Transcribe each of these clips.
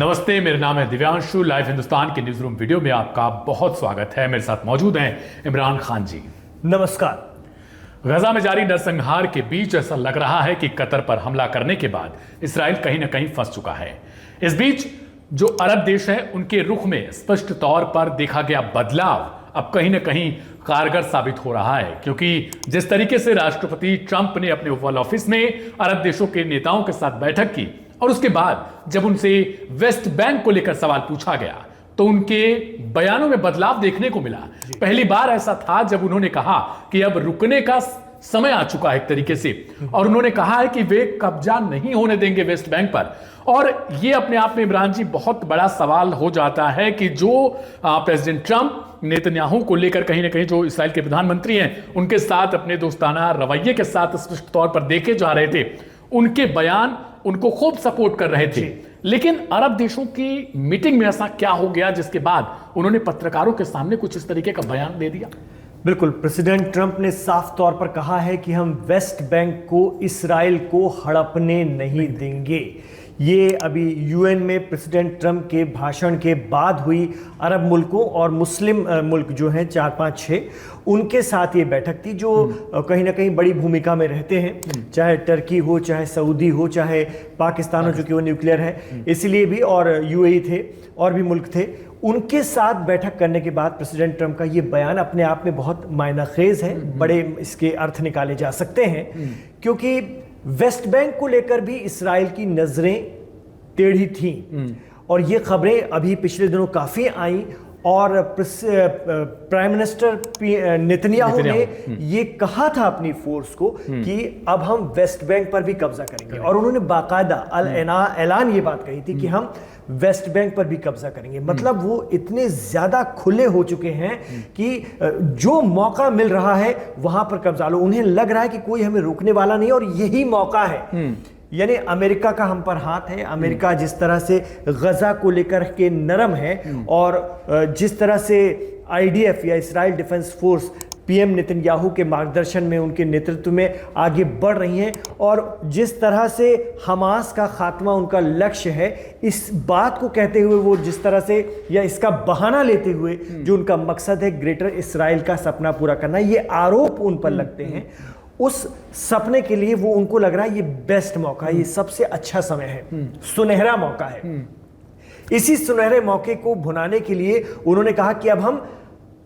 नमस्ते, मेरा नाम है दिव्यांशु। लाइव हिंदुस्तान के न्यूज रूम वीडियो में आपका बहुत स्वागत है। मेरे साथ मौजूद हैं इमरान खान जी। नमस्कार। गजा में जारी नरसंहार के बीच ऐसा लग रहा है कि कतर पर हमला करने के बाद इसराइल कहीं ना कहीं फंस चुका है। इस बीच जो अरब देश हैं उनके रुख में स्पष्ट तौर पर देखा गया बदलाव अब कहीं ना कहीं कारगर साबित हो रहा है, क्योंकि जिस तरीके से राष्ट्रपति ट्रंप ने अपने ओवल ऑफिस में अरब देशों के नेताओं के साथ बैठक की और उसके बाद जब उनसे वेस्ट बैंक को लेकर सवाल पूछा गया तो उनके बयानों में बदलाव देखने को मिला। पहली बार ऐसा था जब उन्होंने कहा कि अब रुकने का समय आ चुका है एक तरीके से, और उन्होंने कहा है कि वे कब्जा नहीं होने देंगे वेस्ट बैंक पर। और ये अपने आप में इमरान जी बहुत बड़ा सवाल हो जाता है कि जो प्रेसिडेंट ट्रंप नेतन्याहू को लेकर कहीं ना कहीं जो इसराइल के प्रधानमंत्री हैं उनके साथ अपने दोस्ताना रवैये के साथ स्पष्ट तौर पर देखे जा रहे थे, उनके बयान उनको खूब सपोर्ट कर रहे थे। लेकिन अरब देशों की मीटिंग में ऐसा क्या हो गया जिसके बाद उन्होंने पत्रकारों के सामने कुछ इस तरीके का बयान दे दिया? बिल्कुल, प्रेसिडेंट ट्रंप ने साफ तौर पर कहा है कि हम वेस्ट बैंक को इसराइल को हड़पने नहीं देंगे। ये अभी यूएन में प्रेसिडेंट ट्रंप के भाषण के बाद हुई अरब मुल्कों और मुस्लिम मुल्क जो हैं 4, 5, 6 उनके साथ ये बैठक थी, जो कहीं ना कहीं बड़ी भूमिका में रहते हैं, चाहे टर्की हो, चाहे सऊदी हो, चाहे पाकिस्तान हो, जो कि वो न्यूक्लियर है इसलिए भी, और यूएई थे और भी मुल्क थे। उनके साथ बैठक करने के बाद प्रेसिडेंट ट्रंप का ये बयान अपने आप में बहुत मायनाखेज है। बड़े इसके अर्थ निकाले जा सकते हैं, क्योंकि वेस्ट बैंक को लेकर भी इसराइल की नजरें टेढ़ी थीं और ये खबरें अभी पिछले दिनों काफी आई और प्राइम मिनिस्टर नेतन्याहू ने ये कहा था अपनी फोर्स को कि अब हम वेस्ट बैंक पर भी कब्जा करेंगे, और उन्होंने बाकायदा ऐलान ये बात कही थी कि हम वेस्ट बैंक पर भी कब्जा करेंगे। मतलब वो इतने ज्यादा खुले हो चुके हैं कि जो मौका मिल रहा है वहां पर कब्जा लो। उन्हें लग रहा है कि कोई हमें रोकने वाला नहीं, और यही मौका है। यानी अमेरिका का हम पर हाथ है। अमेरिका जिस तरह से गजा को लेकर के नरम है और जिस तरह से आईडीएफ या Israel defence force PM Netanyahu के मार्गदर्शन में, उनके नेतृत्व में आगे बढ़ रही हैं, और जिस तरह से हमास का खात्मा उनका लक्ष्य है, इस बात को कहते हुए वो जिस तरह से या इसका बहाना लेते हुए जो उनका मकसद है ग्रेटर इसराइल का सपना पूरा करना, ये आरोप उन पर लगते हैं। उस सपने के लिए वो उनको लग रहा है ये बेस्ट मौका है, ये सबसे अच्छा समय है, सुनहरा मौका है। इसी सुनहरे मौके को भुनाने के लिए उन्होंने कहा कि अब हम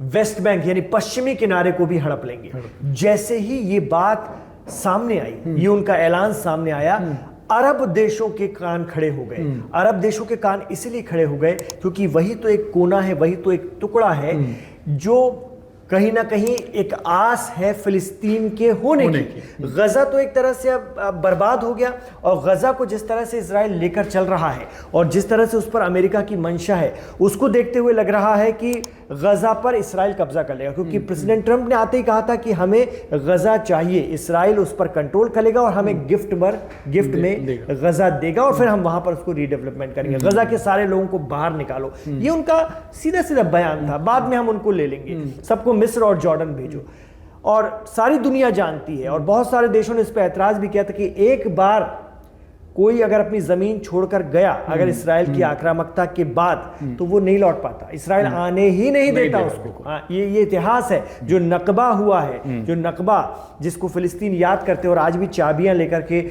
वेस्ट बैंक यानी पश्चिमी किनारे को भी हड़प लेंगे। जैसे ही ये बात सामने आई, ये उनका ऐलान सामने आया, अरब देशों के कान खड़े हो गए। अरब देशों के कान इसलिए खड़े हो गए क्योंकि वही तो एक कोना है, वही तो एक टुकड़ा है जो कहीं ना कहीं एक आस है फिलिस्तीन के होने की। गजा तो एक तरह से अब बर्बाद हो गया, और गजा को जिस तरह से इजराइल लेकर चल रहा है और जिस तरह से उस पर अमेरिका की मंशा है, उसको देखते हुए लग रहा है कि गजा पर इसराइल कब्जा कर लेगा। क्योंकि प्रेसिडेंट ट्रंप ने आते ही कहा था कि हमें गजा चाहिए, इसराइल उस पर कंट्रोल करेगा और हमें गिफ्ट में गजा देगा, और फिर हम वहां पर उसको रीडेवलपमेंट करेंगे। गजा के सारे लोगों को बाहर निकालो, ये उनका सीधा सीधा बयान था। बाद में हम उनको ले लेंगे, सबको मिस्र और जॉर्डन भेजो। और सारी दुनिया जानती है, और बहुत सारे देशों ने इस पर ऐतराज भी किया था कि एक बार कोई अगर अपनी जमीन छोड़कर गया अगर इसराइल की आक्रामकता के बाद, तो वो नहीं लौट पाता। इसराइल आने ही नहीं देता उसको। ये इतिहास है, जो नकबा हुआ है, जो नकबा जिसको फिलिस्तीन याद करते हैं और आज भी चाबियां लेकर के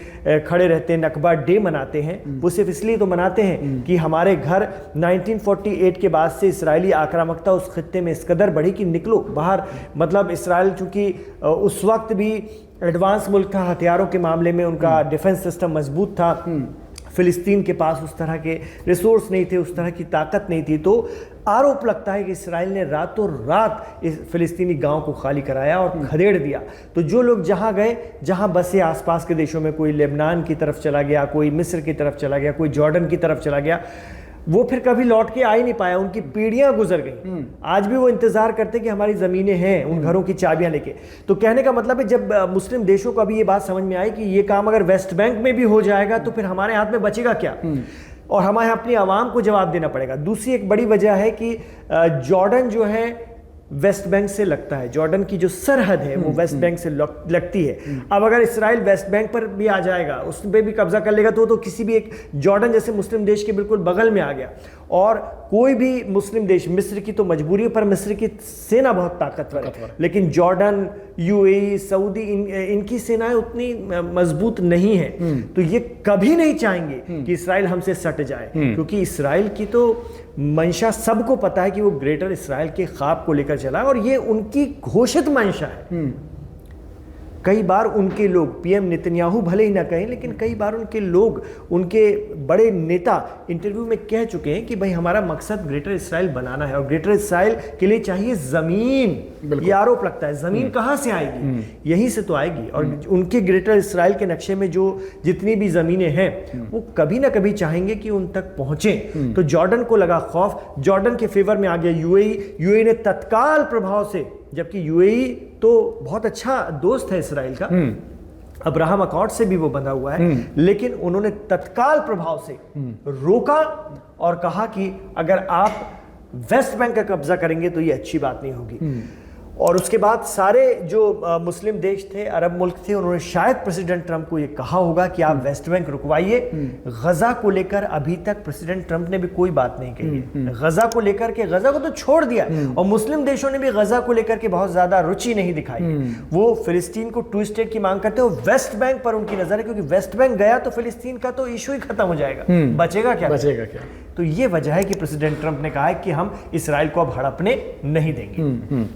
खड़े रहते हैं, नकबा डे मनाते हैं। वो सिर्फ इसलिए तो मनाते हैं कि हमारे घर 1948 के बाद से इसराइली आक्रामकता उस खित्ते में इस कदर बढ़ी कि निकलो बाहर। मतलब इसराइल चूंकि उस वक्त भी एडवांस मुल्क था, हथियारों के मामले में उनका डिफेंस सिस्टम मजबूत था, फिलिस्तीन के पास उस तरह के रिसोर्स नहीं थे, उस तरह की ताकत नहीं थी। तो आरोप लगता है कि इसराइल ने रातों रात इस फिलिस्तीनी गांव को खाली कराया और खदेड़ दिया। तो जो लोग जहां गए, जहां बसे आसपास के देशों में, कोई लेबनान की तरफ चला गया, कोई मिस्र की तरफ चला गया, कोई जॉर्डन की तरफ चला गया, वो फिर कभी लौट के आ ही नहीं पाया। उनकी पीढ़ियां गुजर गई। आज भी वो इंतजार करते कि हमारी जमीनें हैं, उन घरों की चाबियां लेके। तो कहने का मतलब है, जब मुस्लिम देशों को अभी ये बात समझ में आई कि ये काम अगर वेस्ट बैंक में भी हो जाएगा तो फिर हमारे हाथ में बचेगा क्या, और हमें अपनी आवाम को जवाब देना पड़ेगा। दूसरी एक बड़ी वजह है कि जॉर्डन जो है वेस्ट बैंक से लगता है, जॉर्डन की जो सरहद है वो वेस्ट बैंक से लगती है। अब अगर इसराइल वेस्ट बैंक पर भी आ जाएगा, उस पर भी कब्जा कर लेगा तो किसी भी एक जॉर्डन जैसे मुस्लिम देश के बिल्कुल बगल में आ गया। और कोई भी मुस्लिम देश, मिस्र की तो मजबूरी है, पर मिस्र की सेना बहुत ताकतवर है, लेकिन जॉर्डन, यूएई, सऊदी, इनकी सेनाएं उतनी मजबूत नहीं है। तो ये कभी नहीं चाहेंगे कि इसराइल हमसे सट जाए, क्योंकि इसराइल की तो मंशा सबको पता है कि वो ग्रेटर इसराइल के ख्वाब को लेकर चला, और ये उनकी घोषित मंशा है। कई बार उनके लोग, पीएम नेतन्याहू भले ही ना कहें, लेकिन कई बार उनके लोग, उनके बड़े नेता इंटरव्यू में कह चुके हैं कि भाई हमारा मकसद ग्रेटर इसराइल बनाना है, और ग्रेटर इसराइल के लिए चाहिए जमीन। ये आरोप लगता है, जमीन कहां से आएगी? यहीं से तो आएगी। और उनके ग्रेटर इसराइल के नक्शे में जो जितनी भी जमीनें हैं वो कभी ना कभी चाहेंगे कि उन तक पहुंचे। तो जॉर्डन को लगा खौफ, जॉर्डन के फेवर में आ गया यूएई ने तत्काल प्रभाव से, जबकि यूएई तो बहुत अच्छा दोस्त है इसराइल का, अब्राहम अकॉर्ड से भी वो बंधा हुआ है, लेकिन उन्होंने तत्काल प्रभाव से रोका और कहा कि अगर आप वेस्ट बैंक का कब्जा करेंगे तो ये अच्छी बात नहीं होगी। और उसके बाद सारे जो मुस्लिम देश थे, अरब मुल्क थे, उन्होंने शायद प्रेसिडेंट ट्रंप को ये कहा होगा कि आप वेस्ट बैंक रुकवाइए। गजा को लेकर अभी तक प्रेसिडेंट ट्रंप ने भी कोई बात नहीं कही। गजा को लेकर के, गजा को तो छोड़ दिया, और मुस्लिम देशों ने भी गजा को लेकर के बहुत ज्यादा रुचि नहीं दिखाई। वो फिलिस्तीन को 2 स्टेट की मांग करते हो, वेस्ट बैंक पर उनकी नजर है, क्योंकि वेस्ट बैंक गया तो फिलिस्तीन का तो इशू ही खत्म हो जाएगा, बचेगा क्या? तो ये वजह है कि प्रेसिडेंट ट्रंप ने कहा है कि हम इसराइल को अब हड़पने नहीं देंगे।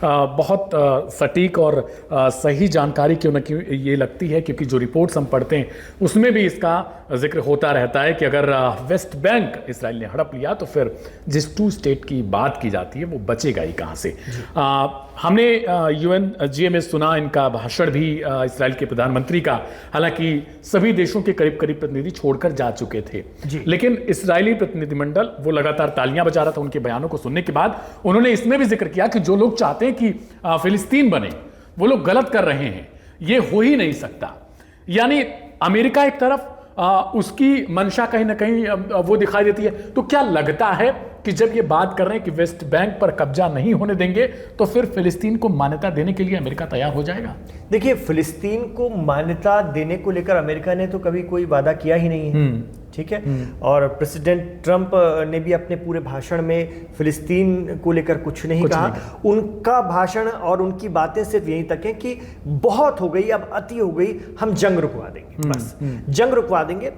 बहुत सटीक और सही जानकारी क्यों न क्यों ये लगती है, क्योंकि जो रिपोर्ट्स हम पढ़ते हैं उसमें भी इसका जिक्र होता रहता है कि अगर वेस्ट बैंक इसराइल ने हड़प लिया तो फिर जिस 2 स्टेट की बात की जाती है वो बचेगा ही कहाँ से। हमने UNGA में सुना इनका भाषण भी इसराइल के प्रधानमंत्री का, हालांकि सभी देशों के करीब करीब प्रतिनिधि छोड़कर जा चुके थे, लेकिन इसराइली प्रतिनिधिमंडल वो लगातार तालियां बजा रहा था उनके बयानों को सुनने के बाद। उन्होंने इसमें भी जिक्र किया कि जो लोग चाहते हैं कि फिलिस्तीन बने वो लोग गलत कर रहे हैं, ये हो ही नहीं सकता। यानी अमेरिका एक तरफ, उसकी मंशा कहीं ना कहीं वो दिखाई देती है। तो क्या लगता है कि जब ये बात कर रहे हैं कि वेस्ट बैंक पर कब्जा नहीं होने देंगे तो फिर फिलिस्तीन को मान्यता देने के लिए अमेरिका तैयार हो जाएगा? देखिए, फिलिस्तीन को मान्यता देने को लेकर अमेरिका ने तो कभी कोई वादा किया ही नहीं है, ठीक है। और प्रेसिडेंट ट्रंप ने भी अपने पूरे भाषण में फिलिस्तीन को लेकर कुछ नहीं कहा। उनका भाषण और उनकी बातें सिर्फ यहीं तक हैं कि बहुत हो गई, अब अति हो गई, हम जंग रुकवा देंगे, बस जंग रुकवा देंगे।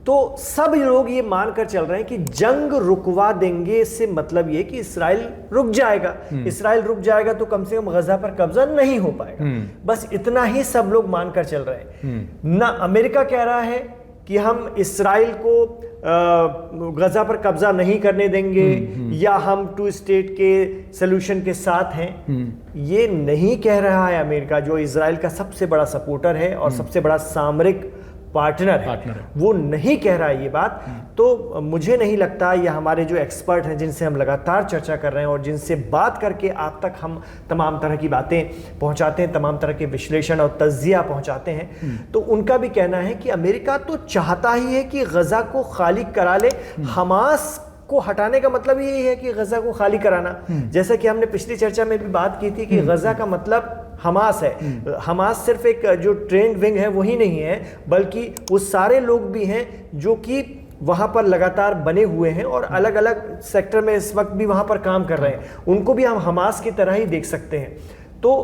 तो सब लोग ये मानकर चल रहे हैं कि जंग रुकवा देंगे से मतलब ये कि इसराइल रुक जाएगा। इसराइल रुक जाएगा तो कम से कम गजा पर कब्जा नहीं हो पाएगा, बस इतना ही सब लोग मानकर चल रहे हैं। ना अमेरिका कह रहा है कि हम इसराइल को गजा पर कब्जा नहीं करने देंगे या हम 2 स्टेट के सलूशन के साथ हैं, ये नहीं कह रहा है अमेरिका, जो इजराइल का सबसे बड़ा सपोर्टर है और सबसे बड़ा सामरिक पार्टनर है, वो नहीं कह रहा है ये बात। तो मुझे नहीं लगता, या हमारे जो एक्सपर्ट हैं जिनसे हम लगातार चर्चा कर रहे हैं और जिनसे बात करके आप तक हम तमाम तरह की बातें पहुंचाते हैं, तमाम तरह के विश्लेषण और तज्जिया पहुंचाते हैं, तो उनका भी कहना है कि अमेरिका तो चाहता ही है कि गजा को खाली करा ले। हमास को हटाने का मतलब यही है कि गजा को खाली कराना। जैसा कि हमने पिछली चर्चा में भी बात की थी कि गजा का मतलब हमास है। हमास सिर्फ एक जो ट्रेंड विंग है वही नहीं है, बल्कि वो सारे लोग भी हैं जो कि वहां पर लगातार बने हुए हैं और अलग अलग सेक्टर में इस वक्त भी वहां पर काम कर रहे हैं। उनको भी हम हमास की तरह ही देख सकते हैं। तो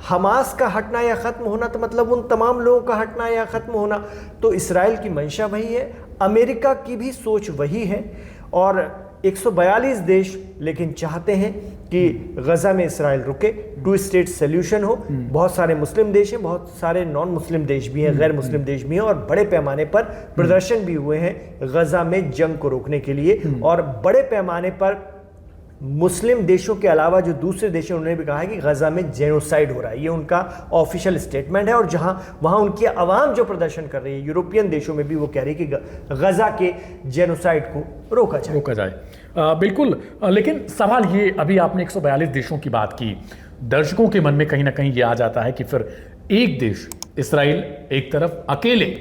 हमास का हटना या खत्म होना तो मतलब उन तमाम लोगों का हटना या खत्म होना। तो इसराइल की मंशा वही है, अमेरिका की भी सोच वही है, और 142 देश लेकिन चाहते हैं कि गजा में इसराइल रुके, 2 स्टेट सॉल्यूशन हो। बहुत सारे मुस्लिम देश हैं, बहुत सारे नॉन मुस्लिम देश भी हैं, गैर मुस्लिम देश भी हैं, और बड़े पैमाने पर प्रदर्शन भी हुए हैं गजा में जंग को रोकने के लिए। और बड़े पैमाने पर मुस्लिम देशों के अलावा जो दूसरे देश हैं उन्होंने भी कहा है कि गजा में जेनोसाइड हो रहा है, ये उनका ऑफिशियल स्टेटमेंट है। और वहां उनकी आवाम जो प्रदर्शन कर रही है, यूरोपियन देशों में भी वो कह रही है कि गजा के जेनोसाइड को रोका जाए। बिल्कुल, लेकिन सवाल ये, अभी आपने 142 देशों की बात की, दर्शकों के मन में कहीं ना कहीं ये आ जाता है कि फिर एक देश इसराइल एक तरफ अकेले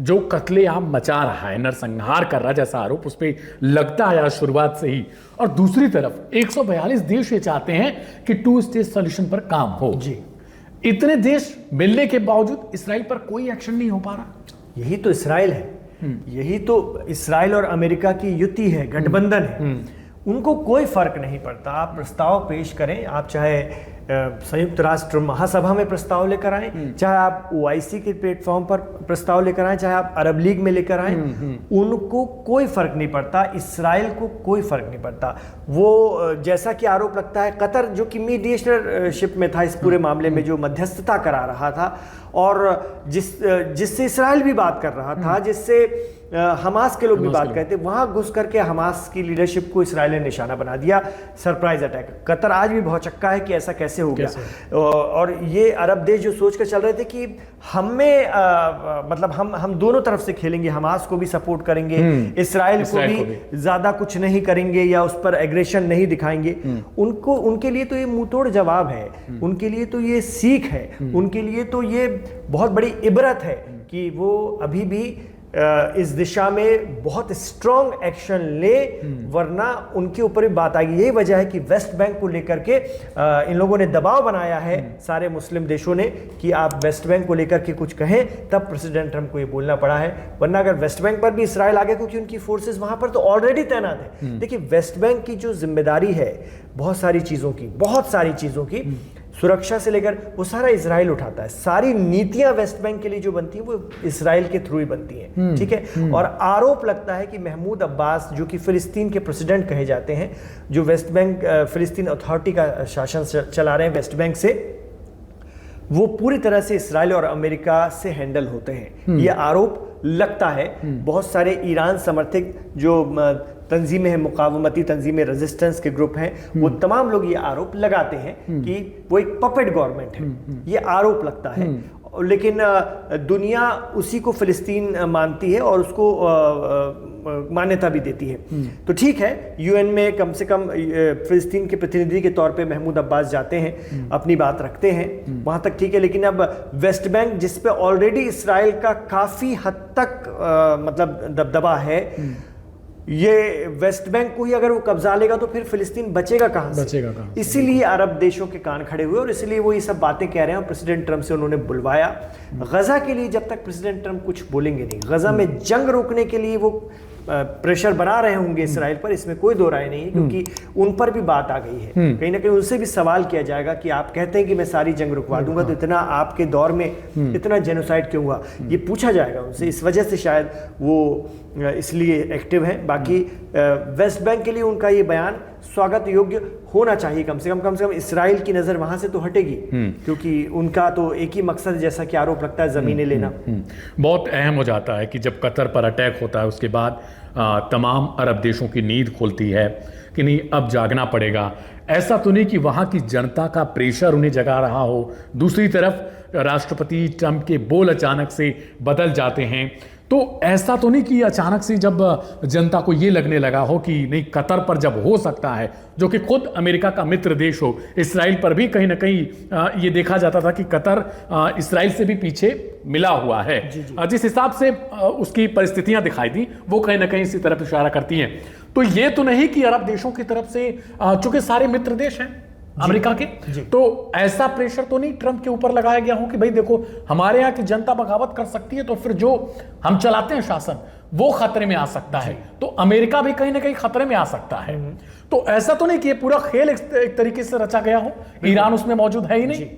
जो कत्लेआम मचा रहा है, नरसंहार कर रहा है जैसा आरोप उस पर लगता है शुरुआत से ही, और दूसरी तरफ 142 देश ये चाहते हैं कि 2 स्टेट सॉल्यूशन पर काम हो। जी, इतने देश मिलने के बावजूद इसराइल पर कोई एक्शन नहीं हो पा रहा। यही तो इसराइल है, यही तो इसराइल और अमेरिका की युति है, गठबंधन है। उनको कोई फर्क नहीं पड़ता। आप प्रस्ताव पेश करें, आप चाहे संयुक्त राष्ट्र महासभा में प्रस्ताव लेकर आए, चाहे आप ओआईसी के प्लेटफॉर्म पर प्रस्ताव लेकर आए, चाहे आप अरब लीग में लेकर आए, उनको कोई फर्क नहीं पड़ता। इसराइल को कोई फर्क नहीं पड़ता। वो जैसा कि आरोप लगता है, कतर जो कि मीडिएटरशिप में था इस पूरे मामले में, जो मध्यस्थता करा रहा था और जिससे इसराइल भी बात कर रहा था, जिससे हमास के लोग भी बात करते, वहां घुस करके हमास की लीडरशिप को इसराइल ने निशाना बना दिया, सरप्राइज अटैक। कतर आज भी बहुत चक्का है कि ऐसा कैसे हो गया। और ये अरब देश जो सोच कर चल रहे थे कि मतलब हम दोनों तरफ से खेलेंगे, हमास को भी सपोर्ट करेंगे, इसराइल को भी ज्यादा कुछ नहीं करेंगे या उस पर एग्रेशन नहीं दिखाएंगे। उनके लिए तो ये मुंहतोड़ जवाब है, उनके लिए तो ये सीख है, उनके लिए तो ये बहुत बड़ी इबरत है कि वो अभी भी इस दिशा में बहुत स्ट्रॉन्ग एक्शन ले, वरना उनके ऊपर भी बात आएगी। यही वजह है कि वेस्ट बैंक को लेकर के इन लोगों ने दबाव बनाया है, सारे मुस्लिम देशों ने, कि आप वेस्ट बैंक को लेकर के कुछ कहें, तब प्रेसिडेंट ट्रंप को ये बोलना पड़ा है। वरना अगर वेस्ट बैंक पर भी इसराइल आ गया, क्योंकि उनकी फोर्सेस वहां पर तो ऑलरेडी तैनात है। देखिए, वेस्ट बैंक की जो जिम्मेदारी है बहुत सारी चीजों की सुरक्षा से लेकर, वो सारा इजराइल उठाता है। सारी नीतियां वेस्ट बैंक के लिए जो बनती हैं वो इजराइल के थ्रू ही बनती हैं, ठीक है। और आरोप लगता है कि महमूद अब्बास, जो कि फिलिस्तीन के प्रेसिडेंट कहे जाते हैं, जो वेस्ट बैंक फिलिस्तीन अथॉरिटी का शासन चला रहे हैं वेस्ट बैंक से, वो पूरी तरह से इसराइल और अमेरिका से हैंडल होते हैं। ये आरोप लगता है। बहुत सारे ईरान समर्थित जो तंजीमें हैं, मुकावमती तंजीमें, रेजिस्टेंस के ग्रुप हैं, वो तमाम लोग ये आरोप लगाते हैं कि वो एक पपेट गवर्नमेंट है। ये आरोप लगता है, लेकिन दुनिया उसी को फिलिस्तीन मानती है और उसको मान्यता भी देती है। तो ठीक है, यूएन में कम से कम फिलिस्तीन के प्रतिनिधि के तौर पे महमूद अब्बास जाते हैं, अपनी बात रखते हैं, वहां तक ठीक है। लेकिन अब वेस्ट बैंक, जिस पे ऑलरेडी इसराइल का काफी हद तक मतलब दबदबा है, ये वेस्ट बैंक को ही अगर वो कब्जा लेगा तो फिर फिलिस्तीन बचेगा कहां से? इसीलिए अरब देशों के कान खड़े हुए और इसीलिए वो ये सब बातें कह रहे हैं। प्रेसिडेंट ट्रंप से उन्होंने बुलवाया। गजा के लिए जब तक प्रेसिडेंट ट्रंप कुछ बोलेंगे नहीं, गजा में जंग रोकने के लिए वो प्रेशर बना रहे होंगे इसराइल पर, इसमें कोई दो राय नहीं है, क्योंकि उन पर भी बात आ गई है। कहीं ना कहीं उनसे भी सवाल किया जाएगा कि आप कहते हैं कि मैं सारी जंग रुकवा दूंगा, तो इतना आपके दौर में इतना जेनोसाइड क्यों हुआ, ये पूछा जाएगा उनसे। इस वजह से शायद वो इसलिए एक्टिव हैं। बाकी वेस्ट बैंक के लिए उनका ये बयान स्वागत योग्य होना चाहिए। कम से कम इसराइल की नजर वहां से तो हटेगी, क्योंकि उनका तो एक ही मकसद है, जैसा कि आरोप लगता है, जमीनें लेना। बहुत अहम हो जाता है कि जब कतर पर अटैक होता है उसके बाद तमाम अरब देशों की नींद खुलती है कि नहीं, अब जागना पड़ेगा। ऐसा तो नहीं कि वहां की जनता का प्रेशर उन्हें जगा रहा हो, दूसरी तरफ राष्ट्रपति ट्रंप के बोल अचानक से बदल जाते हैं, तो ऐसा तो नहीं कि अचानक से जब जनता को ये लगने लगा हो कि नहीं, कतर पर जब हो सकता है, जो कि खुद अमेरिका का मित्र देश हो, इसराइल पर भी कहीं ना कहीं ये देखा जाता था कि कतर इसराइल से भी पीछे मिला हुआ है। जिस हिसाब से उसकी परिस्थितियां दिखाई दी, वो कहीं ना कहीं इसी तरफ इशारा करती हैं। तो ये तो नहीं कि अरब देशों की तरफ से, चूंकि सारे मित्र देश हैं अमेरिका के, तो ऐसा प्रेशर तो नहीं ट्रंप के ऊपर लगाया गया हो कि भाई देखो, हमारे यहाँ की जनता बगावत कर सकती है, तो फिर जो हम चलाते हैं शासन वो खतरे में आ सकता है, तो अमेरिका भी कहीं ना कहीं खतरे में आ सकता है। तो ऐसा तो नहीं कि ये पूरा खेल एक तरीके से रचा गया हो, ईरान उसमें मौजूद है ही नहीं।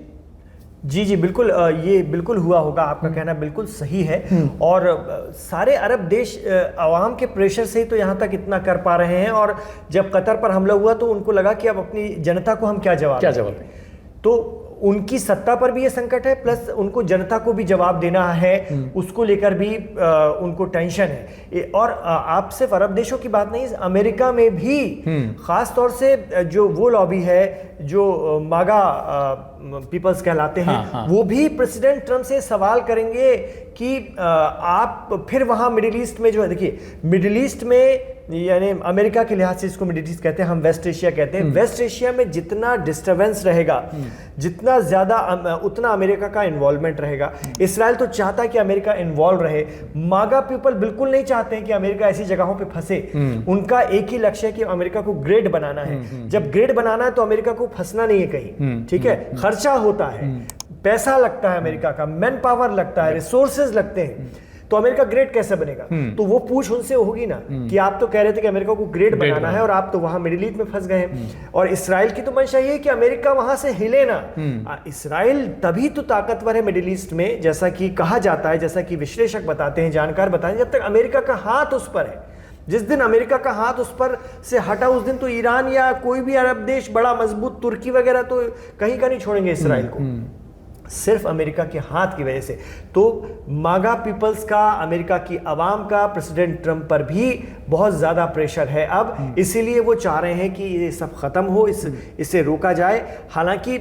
जी बिल्कुल, ये बिल्कुल हुआ होगा, आपका कहना बिल्कुल सही है। और सारे अरब देश अवाम के प्रेशर से ही तो यहाँ तक इतना कर पा रहे हैं। और जब कतर पर हमला हुआ तो उनको लगा कि अब अपनी जनता को हम क्या जवाब दें। तो उनकी सत्ता पर भी ये संकट है, प्लस उनको जनता को भी जवाब देना है, उसको लेकर भी उनको टेंशन है। और आप सिर्फ अरब देशों की बात नहीं, अमेरिका में भी खास तौर से जो वो लॉबी है जो मागा पीपल्स कहलाते हैं, वो भी प्रेसिडेंट ट्रंप से सवाल करेंगे कि आप फिर वहां मिडिल ईस्ट में जो है, देखिए मिडिल ईस्ट में यानी अमेरिका के लिहाज से इसको मिडिल ईस्ट कहते हैं, हम वेस्ट एशिया कहते हैं। वेस्ट एशिया में जितना डिस्टर्बेंस रहेगा, जितना ज्यादा उतना अमेरिका का इन्वॉल्वमेंट रहेगा। इसराइल तो चाहता है कि अमेरिका इन्वॉल्व रहे। मागा पीपल बिल्कुल नहीं चाहते हैं कि अमेरिका ऐसी जगहों पे फंसे। उनका एक ही लक्ष्य है कि अमेरिका को ग्रेड बनाना है। जब ग्रेड बनाना है तो अमेरिका को फंसना नहीं है कहीं, ठीक है। खर्चा होता है, पैसा लगता है, अमेरिका का मैन पावर लगता है, रिसोर्सेज लगते हैं, तो अमेरिका ग्रेड कैसे बनेगा? तो वो पूछ उनसे होगी ना कि आप तो कह रहे थे कि अमेरिका को ग्रेड बनाना है और आप तो वहां मिडिल ईस्ट में फंस गए हैं। और इसराइल की तो मंशा ये है कि अमेरिका वहां से हिले ना। इसराइल तभी तो ताकतवर है मिडिल ईस्ट में, जैसा कि कहा जाता है, जैसा कि विश्लेषक बताते हैं, जानकार बताते हैं, जब तक अमेरिका का हाथ उस पर है। जिस दिन अमेरिका का हाथ उस पर से हटा, उस दिन तो ईरान या कोई भी अरब देश बड़ा मजबूत, तुर्की वगैरह तो कहीं का नहीं छोड़ेंगे इसराइल को, सिर्फ अमेरिका के हाथ की वजह से। तो मागा पीपल्स का, अमेरिका की आवाम का प्रेसिडेंट ट्रंप पर भी बहुत ज़्यादा प्रेशर है अब। इसीलिए वो चाह रहे हैं कि ये सब ख़त्म हो, इसे रोका जाए। हालांकि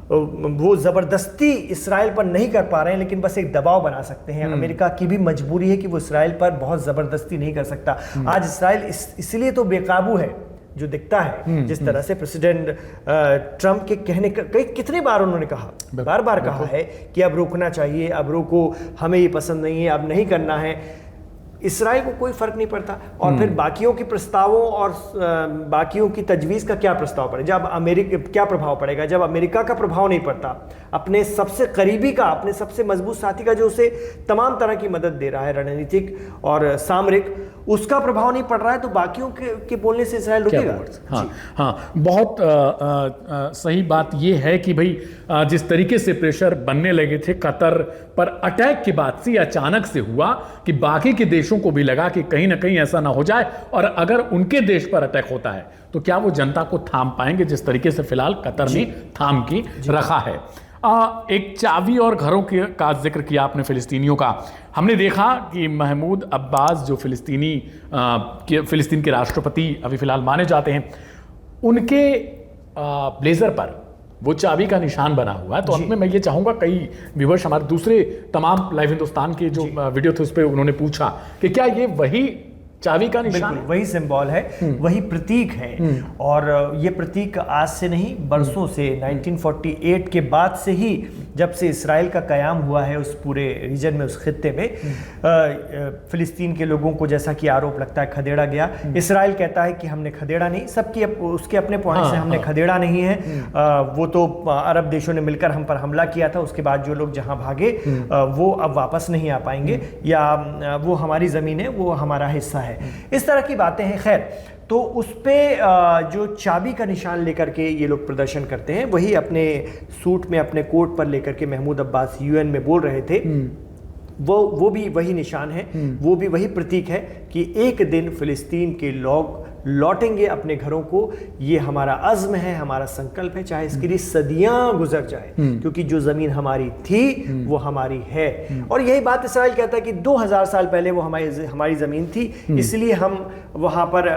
वो ज़बरदस्ती इसराइल पर नहीं कर पा रहे हैं, लेकिन बस एक दबाव बना सकते हैं। अमेरिका की भी मजबूरी है कि वो इसराइल पर बहुत ज़बरदस्ती नहीं कर सकता। आज इसराइल इसलिए तो बेकाबू है जो दिखता है। जिस तरह से प्रेसिडेंट ट्रंप के कहने कितनी बार उन्होंने कहा, बार बार कहा है कि अब रोकना चाहिए, अब रोको, हमें ये पसंद नहीं है, अब नहीं करना है। इसराइल को कोई फर्क नहीं पड़ता। और फिर बाकियों के प्रस्तावों और बाकियों की तजवीज़ का क्या प्रस्ताव पड़ेगा, जब अमेरिका क्या प्रभाव पड़ेगा? जब अमेरिका का प्रभाव नहीं पड़ता, अपने सबसे करीबी का, अपने सबसे मजबूत साथी का, जो उसे तमाम तरह की मदद दे रहा है, रणनीतिक और सामरिक, उसका प्रभाव नहीं पड़ रहा है, तो बाकियों के बोलने से इसराइल रुकेगा? हाँ, बहुत सही बात यह है कि भाई जिस तरीके से प्रेशर बनने लगे थे कतर पर अटैक के बाद से, अचानक से हुआ कि बाकी के देशों को भी लगा कि कहीं ना कहीं ऐसा ना हो जाए, और अगर उनके देश पर अटैक होता है तो क्या वो जनता को थाम पाएंगे, जिस तरीके से फिलहाल कतर ने थाम की रखा है। एक चाबी और घरों का जिक्र किया आपने फिलिस्तीनियों का। हमने देखा कि महमूद अब्बास जो फिलिस्तीन के राष्ट्रपति अभी फिलहाल माने जाते हैं, उनके ब्लेजर पर वो चाबी का निशान बना हुआ है। तो अंत में मैं ये चाहूंगा, कई व्यूअर्स हमारे दूसरे तमाम लाइव हिंदुस्तान के जो वीडियो थे उस पर उन्होंने पूछा कि क्या ये वही चाबी का निशान है? वही सिंबल है, वही प्रतीक है। और ये प्रतीक आज से नहीं, बरसों से, 1948 के बाद से ही, जब से इसराइल का कयाम हुआ है उस पूरे रीजन में, उस खित्ते में, फिलिस्तीन के लोगों को जैसा कि आरोप लगता है खदेड़ा गया। इसराइल कहता है कि हमने खदेड़ा नहीं, सबकी उसके अपने पॉइंट से हमने खदेड़ा नहीं है। वो तो अरब देशों ने मिलकर हम पर हमला किया था, उसके बाद जो लोग जहां भागे वो अब वापस नहीं आ पाएंगे, या वो हमारी ज़मीन है, वो हमारा हिस्सा है। इस तरह की बातें हैं। खैर, तो उस पे जो चाबी का निशान लेकर के ये लोग प्रदर्शन करते हैं, वही अपने सूट में, अपने कोट पर लेकर के महमूद अब्बास यूएन में बोल रहे थे। वो भी वही निशान है, वो भी वही प्रतीक है कि एक दिन फिलिस्तीन के लोग लौटेंगे अपने घरों को। ये हमारा अज़्म है, हमारा संकल्प है, चाहे इसके लिए सदियां गुजर जाए, क्योंकि जो ज़मीन हमारी थी वो हमारी है। और यही बात इसराइल कहता है कि 2000 साल पहले वो हमारी ज़मीन थी, इसलिए हम वहाँ पर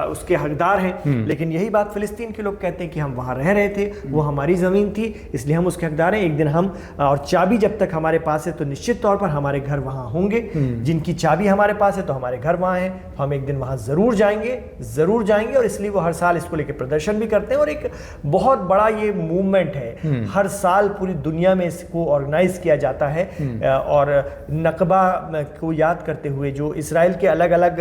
उसके हकदार हैं। लेकिन यही बात फिलिस्तीन के लोग कहते हैं कि हम वहाँ रह रहे थे, वो हमारी ज़मीन थी, इसलिए हम उसके हकदार हैं। एक दिन हम, और चाबी जब तक हमारे पास है तो निश्चित तौर पर हमारे घर वहाँ होंगे। जिनकी चाबी हमारे पास है तो हमारे घर वहाँ हैं, हम एक दिन वहाँ ज़रूर जाएंगे। और इसलिए वो हर साल इसको लेकर प्रदर्शन भी करते हैं। और एक बहुत बड़ा ये मूवमेंट है, हर साल पूरी दुनिया में इसको ऑर्गेनाइज किया जाता है। और नकबा को याद करते हुए, जो इसराइल के अलग अलग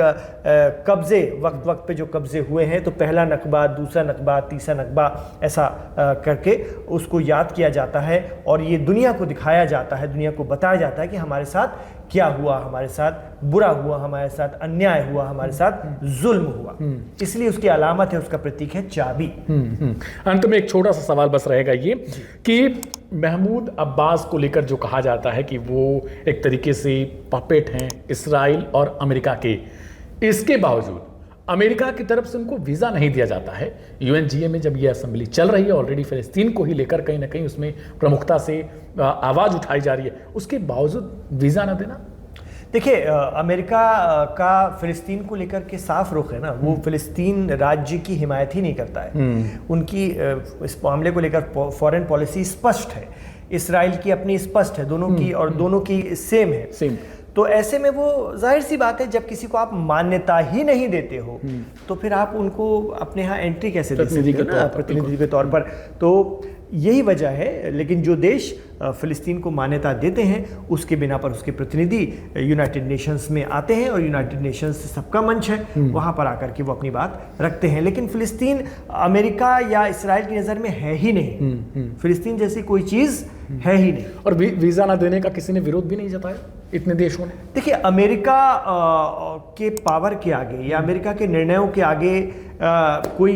कब्जे, वक्त पे जो कब्जे हुए हैं, तो पहला नकबा, दूसरा नकबा, तीसरा नकबा, ऐसा करके उसको याद किया जाता है। और ये दुनिया को दिखाया जाता है, दुनिया को बताया जाता है कि हमारे साथ क्या हुआ, हमारे साथ बुरा हुआ, हमारे साथ अन्याय हुआ, हमारे साथ जुल्म हुआ। इसलिए उसकी अलामत है, उसका प्रतीक है चाबी। अंत में एक छोटा सा सवाल बस रहेगा ये कि महमूद अब्बास को लेकर जो कहा जाता है कि वो एक तरीके से पपेट हैं इसराइल और अमेरिका के, इसके बावजूद अमेरिका की तरफ से उनको वीज़ा नहीं दिया जाता है। यूएनजीए में जब ये असेंबली चल रही है, ऑलरेडी फिलिस्तीन को ही लेकर कहीं ना कहीं उसमें प्रमुखता से आवाज़ उठाई जा रही है, उसके बावजूद वीज़ा ना देना? देखिए, अमेरिका का फिलिस्तीन को लेकर के साफ रुख है ना, वो फिलिस्तीन राज्य की हिमायत ही नहीं करता है। उनकी इस मामले को लेकर फॉरेन पॉलिसी स्पष्ट है, इसराइल की अपनी स्पष्ट है, दोनों की, और दोनों की सेम है। तो ऐसे में वो जाहिर सी बात है, जब किसी को आप मान्यता ही नहीं देते हो तो फिर आप उनको अपने यहाँ एंट्री कैसे दे सकते हो ना, प्रतिनिधि के तौर पर। तो यही वजह है। लेकिन जो देश फ़िलिस्तीन को मान्यता देते हैं उसके बिना पर उसके प्रतिनिधि यूनाइटेड नेशंस में आते हैं और यूनाइटेड नेशंस सबका मंच है, वहाँ पर आकर के वो अपनी बात रखते हैं। लेकिन फ़िलिस्तीन अमेरिका या इसराइल की नज़र में है ही नहीं, फ़िलिस्तीन जैसी कोई चीज़ है ही नहीं। और वीज़ा ना देने का किसी ने विरोध भी नहीं जताया इतने देशों ने। देखिए, अमेरिका के पावर के आगे या अमेरिका के निर्णयों के आगे कोई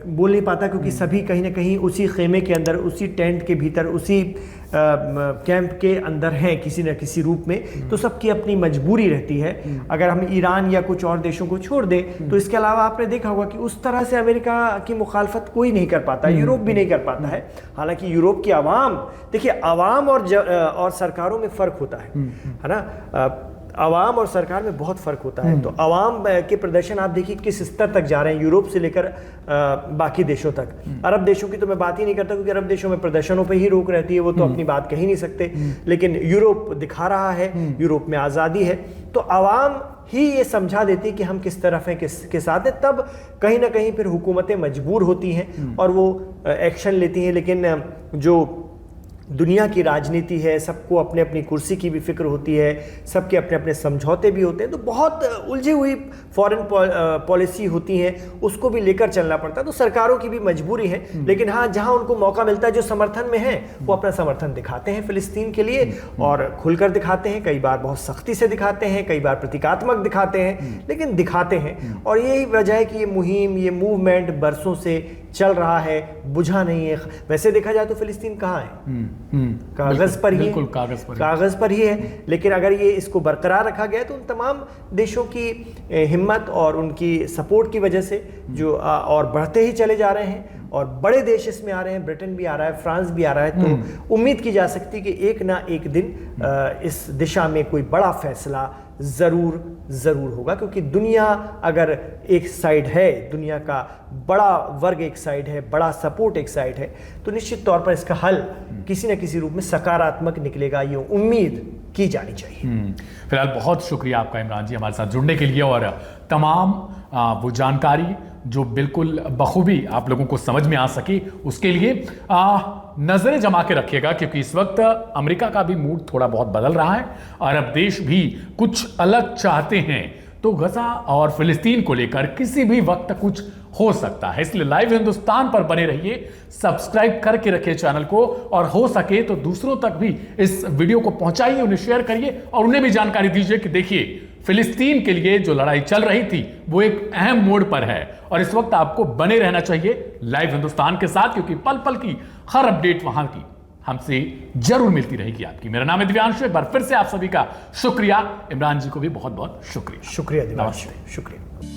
बोल नहीं पाता, क्योंकि सभी कहीं ना कहीं उसी खेमे के अंदर, उसी टेंट के भीतर, उसी कैंप के अंदर हैं किसी न किसी रूप में। तो सबकी अपनी मजबूरी रहती है। अगर हम ईरान या कुछ और देशों को छोड़ दें तो इसके अलावा आपने देखा होगा कि उस तरह से अमेरिका की मुखालफत कोई नहीं कर पाता, यूरोप भी नहीं कर पाता है। हालांकि यूरोप की आवाम, देखिए आवाम और सरकारों में फ़र्क होता है ना, आवाम और सरकार में बहुत फ़र्क होता है। तो आवाम के प्रदर्शन आप देखिए किस स्तर तक जा रहे हैं, यूरोप से लेकर बाकी देशों तक। अरब देशों की तो मैं बात ही नहीं करता, क्योंकि अरब देशों में प्रदर्शनों पे ही रोक रहती है, वो तो अपनी बात कह ही नहीं सकते। लेकिन यूरोप दिखा रहा है, यूरोप में आज़ादी है, तो आवाम ही ये समझा देती कि हम किस तरफ हैं, किसके साथ हैं। तब कहीं ना कहीं फिर हुकूमतें मजबूर होती हैं और वो एक्शन लेती हैं। लेकिन जो दुनिया की राजनीति है, सबको अपने अपनी कुर्सी की भी फिक्र होती है, सबके अपने अपने समझौते भी होते हैं, तो बहुत उलझी हुई फॉरेन पॉलिसी होती है, उसको भी लेकर चलना पड़ता है। तो सरकारों की भी मजबूरी है। लेकिन हाँ, जहाँ उनको मौका मिलता है, जो समर्थन में है, वो अपना समर्थन दिखाते हैं फ़िलिस्तीन के लिए, और खुलकर दिखाते हैं। कई बार बहुत सख्ती से दिखाते हैं, कई बार प्रतीकात्मक दिखाते हैं, लेकिन दिखाते हैं। और यही वजह है कि ये मुहिम, ये मूवमेंट बरसों से चल रहा है, बुझा नहीं है। वैसे देखा जाए तो फ़िलिस्तीन कहाँ है, कागज़ पर ही है, कागज़ पर ही है। लेकिन अगर ये इसको बरकरार रखा गया तो उन तमाम देशों की हिम्मत और उनकी सपोर्ट की वजह से जो और बढ़ते ही चले जा रहे हैं, और बड़े देश इसमें आ रहे हैं, ब्रिटेन भी आ रहा है, फ्रांस भी आ रहा है। तो उम्मीद की जा सकती है कि एक ना एक दिन इस दिशा में कोई बड़ा फैसला ज़रूर होगा। क्योंकि दुनिया अगर एक साइड है, दुनिया का बड़ा वर्ग एक साइड है, बड़ा सपोर्ट एक साइड है, तो निश्चित तौर पर इसका हल किसी न किसी रूप में सकारात्मक निकलेगा, ये उम्मीद की जानी चाहिए। फिलहाल बहुत शुक्रिया आपका इमरान जी हमारे साथ जुड़ने के लिए, और तमाम वो जानकारी जो बिल्कुल बखूबी आप लोगों को समझ में आ सकी, उसके लिए नजरें जमा के रखिएगा। क्योंकि इस वक्त अमेरिका का भी मूड थोड़ा बहुत बदल रहा है, अरब देश भी कुछ अलग चाहते हैं। तो गजा और फिलिस्तीन को लेकर किसी भी वक्त कुछ हो सकता है। इसलिए लाइव हिंदुस्तान पर बने रहिए, सब्सक्राइब करके रखिए चैनल को, और हो सके तो दूसरों तक भी इस वीडियो को पहुंचाइए, उन्हें शेयर करिए और उन्हें भी जानकारी दीजिए कि देखिए फिलिस्तीन के लिए जो लड़ाई चल रही थी वो एक अहम मोड़ पर है। और इस वक्त आपको बने रहना चाहिए लाइव हिंदुस्तान के साथ, क्योंकि पल पल की हर अपडेट वहां की हमसे जरूर मिलती रहेगी आपकी। मेरा नाम है दिव्यांश, एक बार फिर से आप सभी का शुक्रिया। इमरान जी को भी बहुत बहुत शुक्रिया। शुक्रिया दिव्यांश, शुक्रिया।